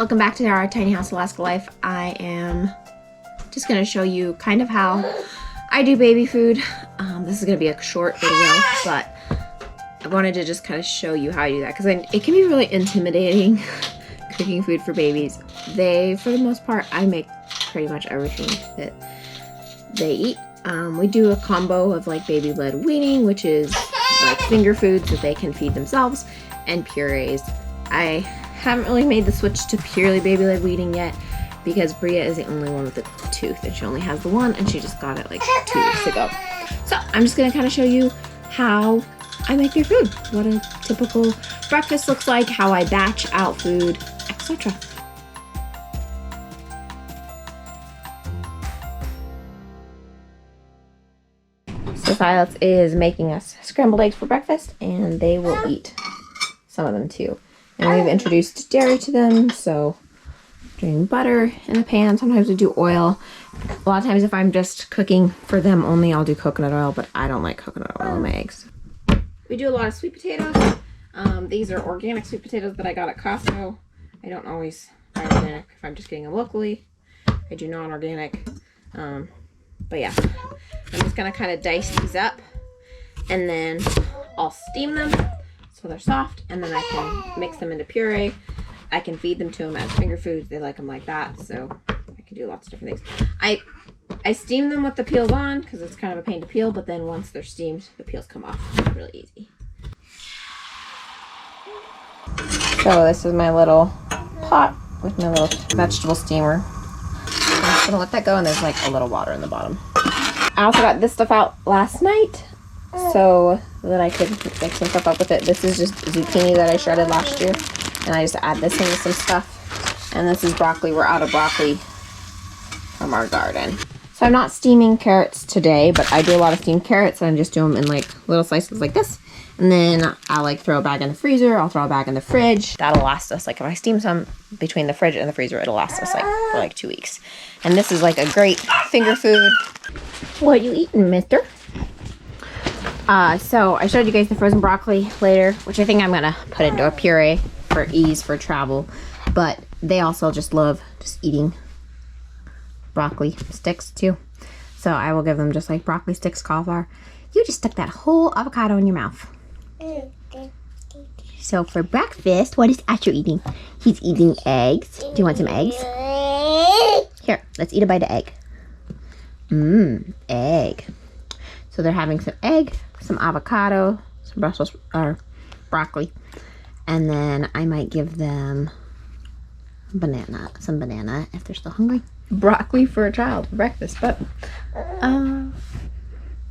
Welcome back to our Tiny House Alaska Life. I am just going to show you kind of how I do baby food. This is going to be a short video, but I wanted to just kind of show you how I do that because it can be really intimidating cooking food for babies. For the most part, I make pretty much everything that they eat. We do a combo of like baby-led weaning, which is like finger foods that they can feed themselves, and purees. I haven't really made the switch to purely baby-led weaning yet because Bria is the only one with a tooth and she only has the one and she just got it like 2 weeks ago. So I'm just gonna kind of show you how I make their food, what a typical breakfast looks like, how I batch out food, etc. So Silas is making us scrambled eggs for breakfast and they will eat some of them too. And we've introduced dairy to them, so doing butter in the pan. Sometimes we do oil. A lot of times if I'm just cooking for them only, I'll do coconut oil, but I don't like coconut oil in my eggs. We do a lot of sweet potatoes. These are organic sweet potatoes that I got at Costco. I don't always buy organic if I'm just getting them locally. I do non-organic. But yeah, I'm just gonna kind of dice these up and then I'll steam them so they're soft, and then I can mix them into puree. I can feed them to them as finger foods. They like them like that, so I can do lots of different things. I steam them with the peels on because it's kind of a pain to peel, but then once they're steamed, the peels come off really easy. So this is my little pot with my little vegetable steamer. I'm just gonna let that go, and there's like a little water in the bottom. I also got this stuff out last night so that I could mix some stuff up with it. This is just zucchini that I shredded last year, and I just add this into some stuff. And this is broccoli. We're out of broccoli from our garden. So I'm not steaming carrots today, but I do a lot of steamed carrots, and I just do them in like little slices like this. And then I'll like throw a bag in the freezer. I'll throw a bag in the fridge. That'll last us, like if I steam some between the fridge and the freezer, it'll last us like for like 2 weeks. And this is like a great finger food. What you eating, mister? So I showed you guys the frozen broccoli later, which I think I'm gonna put into a puree for ease for travel. But they also just love just eating broccoli sticks too. So I will give them just like broccoli sticks, cauliflower. You just stuck that whole avocado in your mouth. So for breakfast, what is Asher eating? He's eating eggs. Do you want some eggs? Here, let's eat a bite of egg. Egg. So they're having some egg, some avocado, some Brussels or broccoli, and then I might give them some banana if they're still hungry. Broccoli for a child for breakfast, but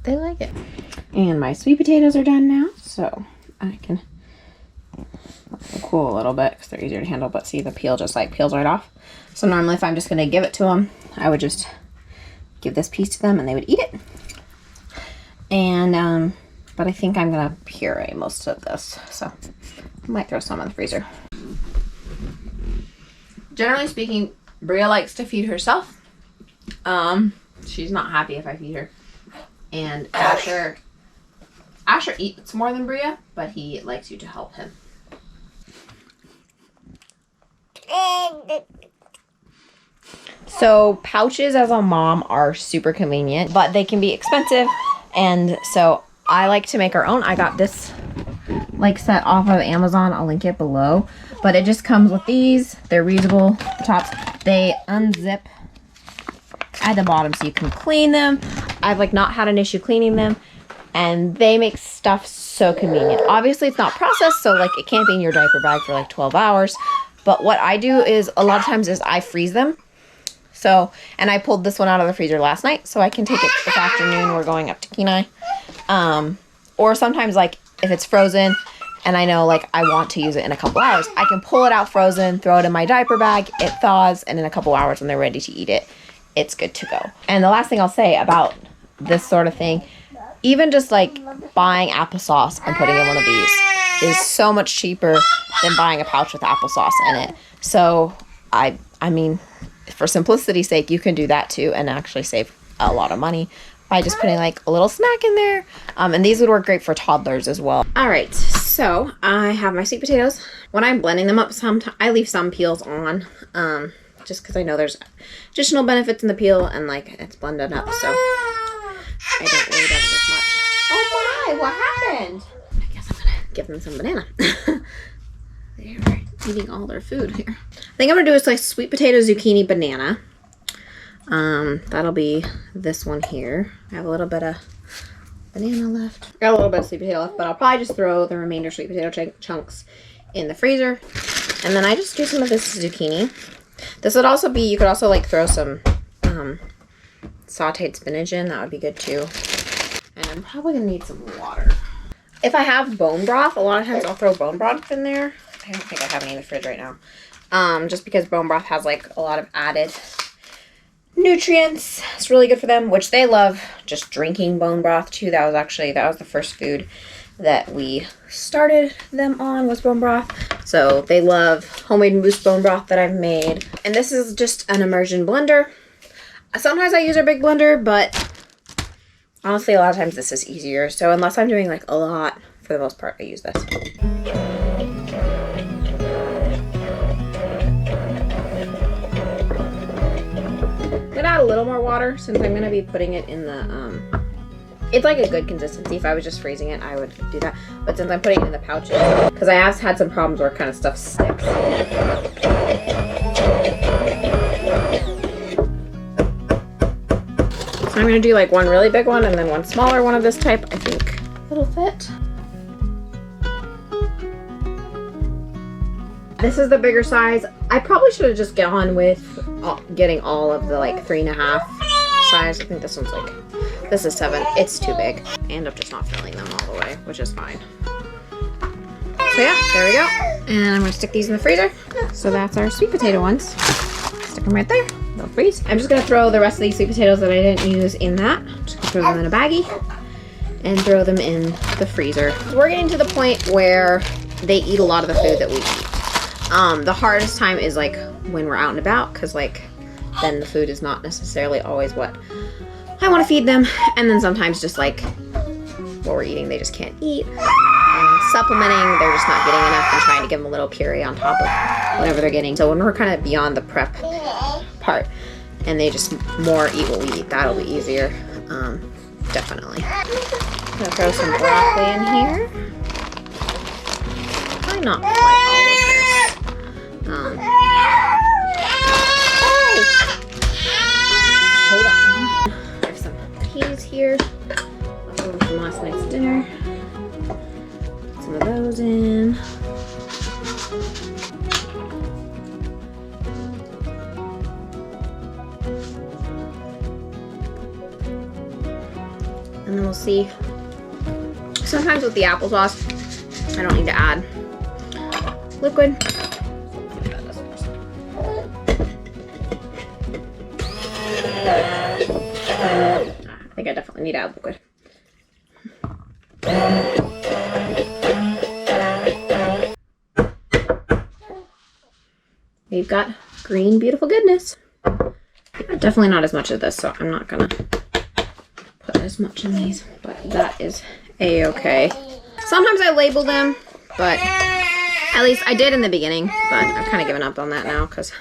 they like it. And my sweet potatoes are done now, so I can let them cool a little bit because they're easier to handle. But see, the peel just like peels right off. So normally if I'm just gonna give it to them, I would just give this piece to them and they would eat it. And but I think I'm gonna puree most of this, so I might throw some in the freezer. Generally speaking, Bria likes to feed herself. She's not happy if I feed her. And Asher eats more than Bria, but he likes you to help him. So pouches as a mom are super convenient, but they can be expensive. And so I like to make our own. I got this like set off of Amazon. I'll link it below. But it just comes with these. They're reusable tops. They unzip at the bottom so you can clean them. I've like not had an issue cleaning them. And they make stuff so convenient. Obviously it's not processed, so like it can't be in your diaper bag for like 12 hours. But what I do is a lot of times is I freeze them. So, and I pulled this one out of the freezer last night, so I can take it this afternoon. We're going up to Kenai. Or sometimes like if it's frozen and I know like I want to use it in a couple hours, I can pull it out frozen, throw it in my diaper bag, it thaws, and in a couple hours when they're ready to eat it, it's good to go. And the last thing I'll say about this sort of thing, even just like buying applesauce and putting in one of these is so much cheaper than buying a pouch with applesauce in it. So I mean, for simplicity's sake, you can do that too and actually save a lot of money. by just putting like a little snack in there. And these would work great for toddlers as well. All right, so I have my sweet potatoes. When I'm blending them up, I leave some peels on, just because I know there's additional benefits in the peel and like it's blended up, so I don't worry about it as much. Oh my, what happened? I guess I'm gonna give them some banana. They're eating all their food here. I think I'm gonna do is like sweet potato, zucchini, banana. That'll be this one here. I have a little bit of banana left. Got a little bit of sweet potato left, but I'll probably just throw the remainder sweet potato chunks in the freezer. And then I just do some of this zucchini. This would also be, you could also like throw some sauteed spinach in. That would be good too. And I'm probably gonna need some water. If I have bone broth, a lot of times I'll throw bone broth in there. I don't think I have any in the fridge right now. Just because bone broth has like a lot of added nutrients. It's really good for them, which they love just drinking bone broth too. That was the first food that we started them on, was bone broth. So they love homemade moose bone broth that I've made. And this is just an immersion blender. Sometimes I use a big blender, but honestly, a lot of times this is easier. So unless I'm doing like a lot, for the most part, I use this. I'm gonna add a little more water since I'm gonna be putting it in the, it's like a good consistency. If I was just freezing it, I would do that. But since I'm putting it in the pouches, because I have had some problems where kind of stuff sticks. So I'm gonna do like one really big one and then one smaller one of this type. I think it'll fit. This is the bigger size. I probably should have just gone with getting all of the like 3.5 size. I think this one's like, this is 7. It's too big. I end up just not filling them all the way, which is fine. So yeah, there we go. And I'm gonna stick these in the freezer. So that's our sweet potato ones. Stick them right there. They'll freeze. I'm just gonna throw the rest of these sweet potatoes that I didn't use in that. Just gonna throw them in a baggie and throw them in the freezer. We're getting to the point where they eat a lot of the food that we eat. The hardest time is like when we're out and about, because like then the food is not necessarily always what I want to feed them, and then sometimes just like what we're eating they just can't eat. Supplementing, they're just not getting enough, and trying to give them a little puree on top of whatever they're getting. So when we're kind of beyond the prep part and they just more eat what we eat, that'll be easier. Definitely. I'm gonna throw some broccoli in here. Probably not quite all of this. Hold on. I have some peas here. Left over from last night's dinner. Put some of those in. And then we'll see. Sometimes with the applesauce, I don't need to add liquid. I think I definitely need to add liquid. We've got green, beautiful goodness. Definitely not as much of this, so I'm not gonna put as much in these, but that is a-okay. Sometimes I label them, but at least I did in the beginning, but I've kind of given up on that now, because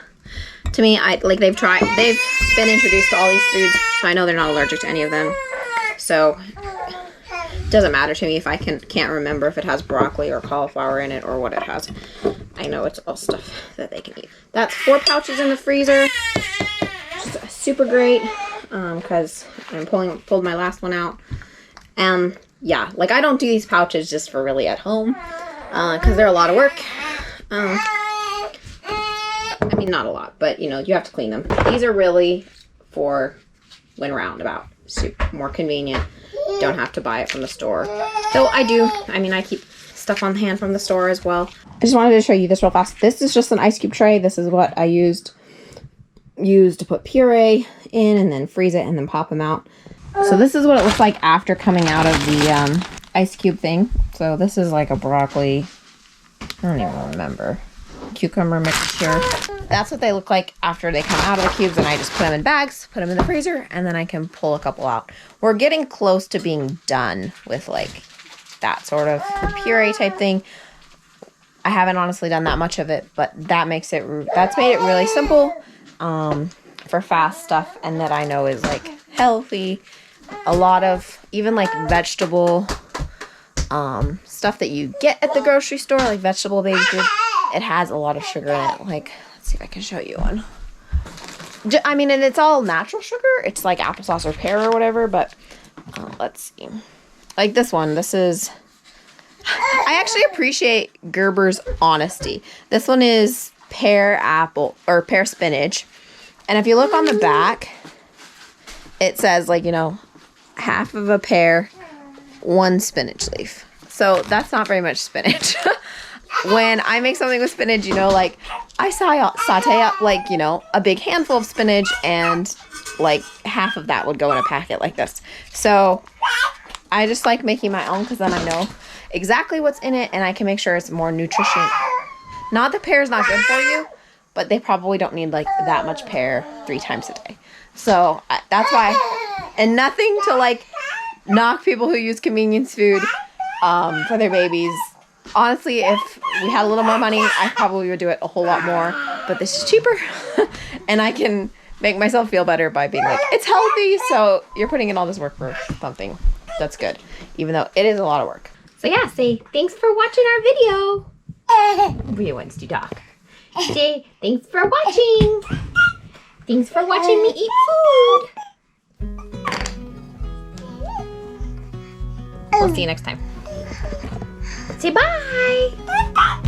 to me, they've been introduced to all these foods, so I know they're not allergic to any of them. So it doesn't matter to me if I can't remember if it has broccoli or cauliflower in it or what it has. I know it's all stuff that they can eat. That's 4 pouches in the freezer. Just super great, because I pulled my last one out. Yeah, like I don't do these pouches just for really at home, because they're a lot of work. I mean, not a lot, but you know, you have to clean them. These are really for when we're out and about. Super more convenient. Don't have to buy it from the store. Though I keep stuff on hand from the store as well. I just wanted to show you this real fast. This is just an ice cube tray. This is what I used to put puree in and then freeze it and then pop them out. So this is what it looks like after coming out of the ice cube thing. So this is like a broccoli, I don't even remember, cucumber mixture. that's what they look like after they come out of the cubes, and I just put them in bags, put them in the freezer, and then I can pull a couple out. We're getting close to being done with like that sort of puree type thing. I haven't honestly done that much of it, but that's made it really simple for fast stuff, and that I know is like healthy. A lot of even like vegetable stuff that you get at the grocery store, like vegetable baby food, it has a lot of sugar in it. Like, let's see if I can show you one. I mean, and it's all natural sugar. It's like applesauce or pear or whatever, but let's see. Like this one, this is, I actually appreciate Gerber's honesty. This one is pear apple, or pear spinach. And if you look on the back, it says like, you know, half of a pear, 1 spinach leaf. So that's not very much spinach. When I make something with spinach, you know, like I saute up like, you know, a big handful of spinach, and like half of that would go in a packet like this. So I just like making my own, because then I know exactly what's in it, and I can make sure it's more nutrition. Not that pear is not good for you, but they probably don't need like that much pear 3 times a day. So that's why, and nothing to like knock people who use convenience food for their babies. Honestly, if we had a little more money, I probably would do it a whole lot more, but this is cheaper and I can make myself feel better by being like, it's healthy, so you're putting in all this work for something that's good, even though it is a lot of work. So yeah, say thanks for watching our video. We wants to talk. Say thanks for watching. Thanks for watching me eat food. We'll see you next time. Say bye.